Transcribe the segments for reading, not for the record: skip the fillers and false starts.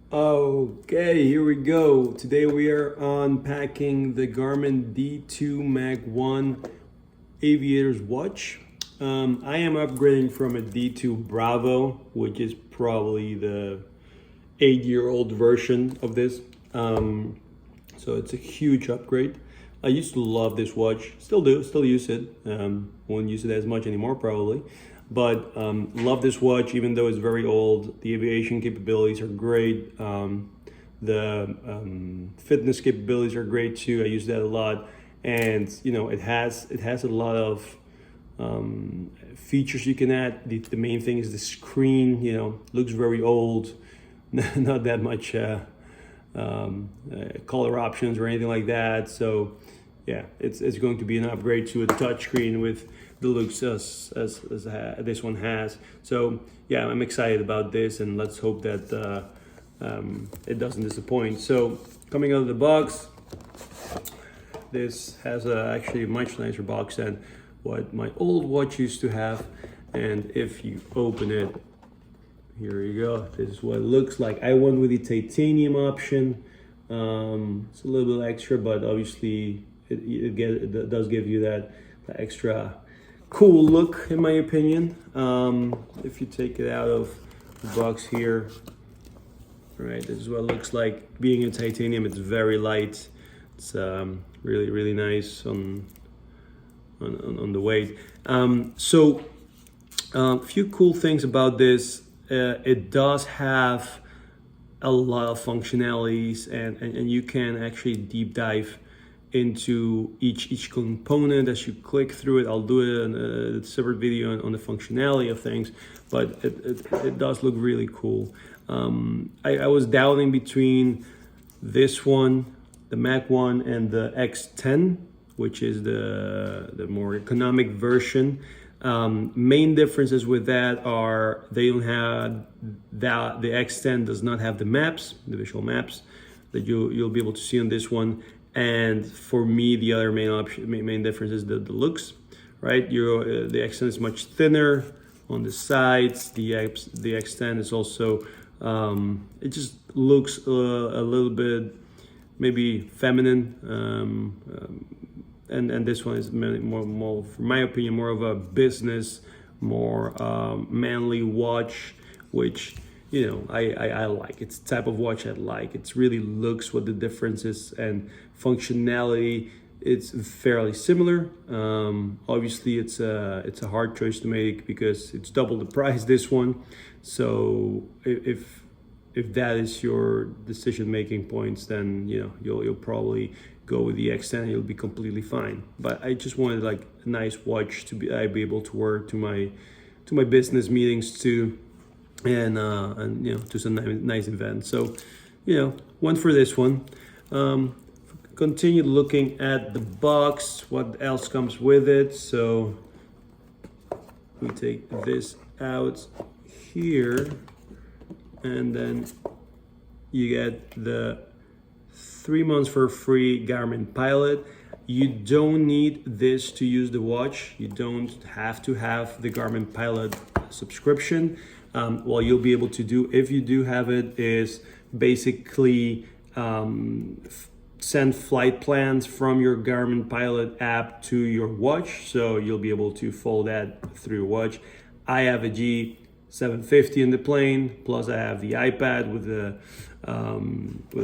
Okay, here we go. Today we are unpacking the Garmin D2 Mag 1 Aviator's watch. I am upgrading from a D2 Bravo, which is probably the 8-year-old version of this. So it's a huge upgrade. I used to love this watch, still do, still use it. Won't use it as much anymore probably, but love this watch even though it's very old. The aviation capabilities are great. The fitness capabilities are great too. I use that a lot, and it has a lot of features you can add. The main thing is the screen. Looks very old, not that much color options or anything like that. So yeah, it's going to be an upgrade to a touchscreen with the looks as this one has. So yeah, I'm excited about this, and let's hope that it doesn't disappoint. So coming out of the box, this has actually a much nicer box than what my old watch used to have. And if you open it, here you go. This is what it looks like. I went with the titanium option. It's a little bit extra, but obviously it does give you that extra cool look, in my opinion. If you take it out of the box here, right, this is what it looks like. Being in titanium, it's very light. It's really nice on the weight. So a few cool things about this. It does have a lot of functionalities, and you can actually deep dive into each component as you click through it. I'll do it in a separate video on the functionality of things, but it does look really cool. I was doubting between this one, the Mach 1, and the X10, which is the more economic version. Main differences with that are they don't have that. The X10 does not have the maps, the visual maps that you'll be able to see on this one. And for me, the other main difference is the looks, right? The X10 is much thinner on the sides. The X10 is also it just looks a little bit maybe feminine. And this one is more, for my opinion, more of a business, more manly watch, which I like. It's the type of watch I like. It really looks what the difference is, and functionality, it's fairly similar. Obviously, it's a hard choice to make because it's double the price, this one. So if that is your decision-making points, then you'll probably go with the X10. You'll be completely fine. But I just wanted like a nice watch I'd be able to wear to my business meetings too, and to some nice events. So went for this one. Continue looking at the box. What else comes with it? So we take this out here, and then you get the 3 months for free Garmin Pilot. You don't need this to use the watch. You don't have to have the Garmin Pilot subscription. What you'll be able to do if you do have it is basically send flight plans from your Garmin Pilot app to your watch. So you'll be able to follow that through your watch. I have a G750 in the plane, plus I have the iPad with the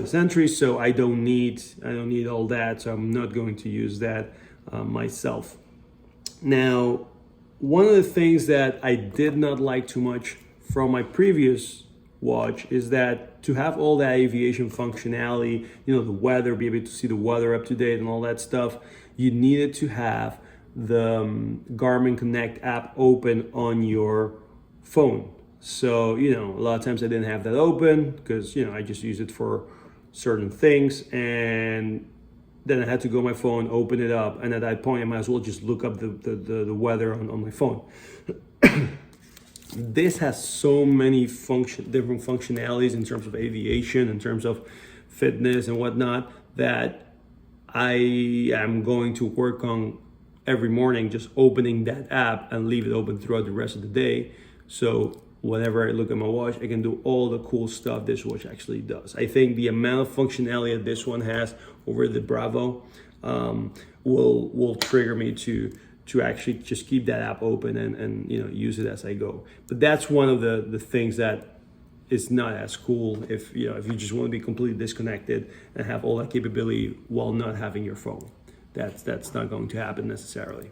Sentry, so I don't need all that. So I'm not going to use that myself. Now, one of the things that I did not like too much from my previous watch is that to have all that aviation functionality, the weather, be able to see the weather up to date and all that stuff, you needed to have the Garmin Connect app open on your phone. So, a lot of times I didn't have that open because, I just use it for certain things, and then I had to go on my phone, open it up, and at that point I might as well just look up the weather on my phone. This has so many different functionalities in terms of aviation, in terms of fitness and whatnot, that I am going to work on every morning, just opening that app and leave it open throughout the rest of the day. So whenever I look at my watch, I can do all the cool stuff this watch actually does. I think the amount of functionality that this one has over the Bravo will trigger me to actually just keep that app open and you know, use it as I go. But that's one of the things that is not as cool if you just want to be completely disconnected and have all that capability while not having your phone. That's not going to happen necessarily.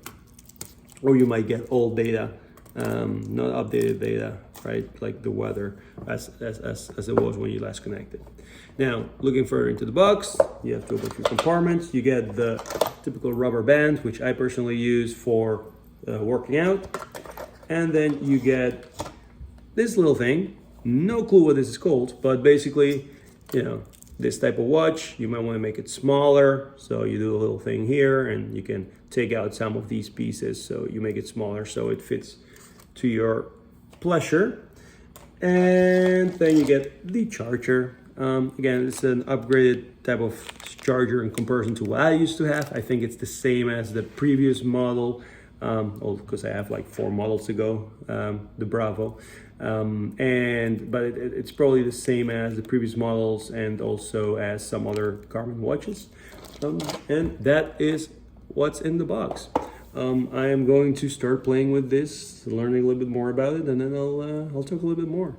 Or you might get old data, not updated data, right? Like the weather as it was when you last connected. Now, looking further into the box, you have to open a few compartments. You get the typical rubber band, which I personally use for working out. And then you get this little thing. No clue what this is called, but basically, you know, this type of watch, you might want to make it smaller. So you do a little thing here and you can take out some of these pieces. So you make it smaller so it fits to your pleasure. And then you get the charger. Again, it's an upgraded type of charger in comparison to what I used to have. I think it's the same as the previous model, because I have like 4 models to go, the Bravo. But it's probably the same as the previous models and also as some other Garmin watches. And that is what's in the box. I am going to start playing with this, learning a little bit more about it, and then I'll talk a little bit more.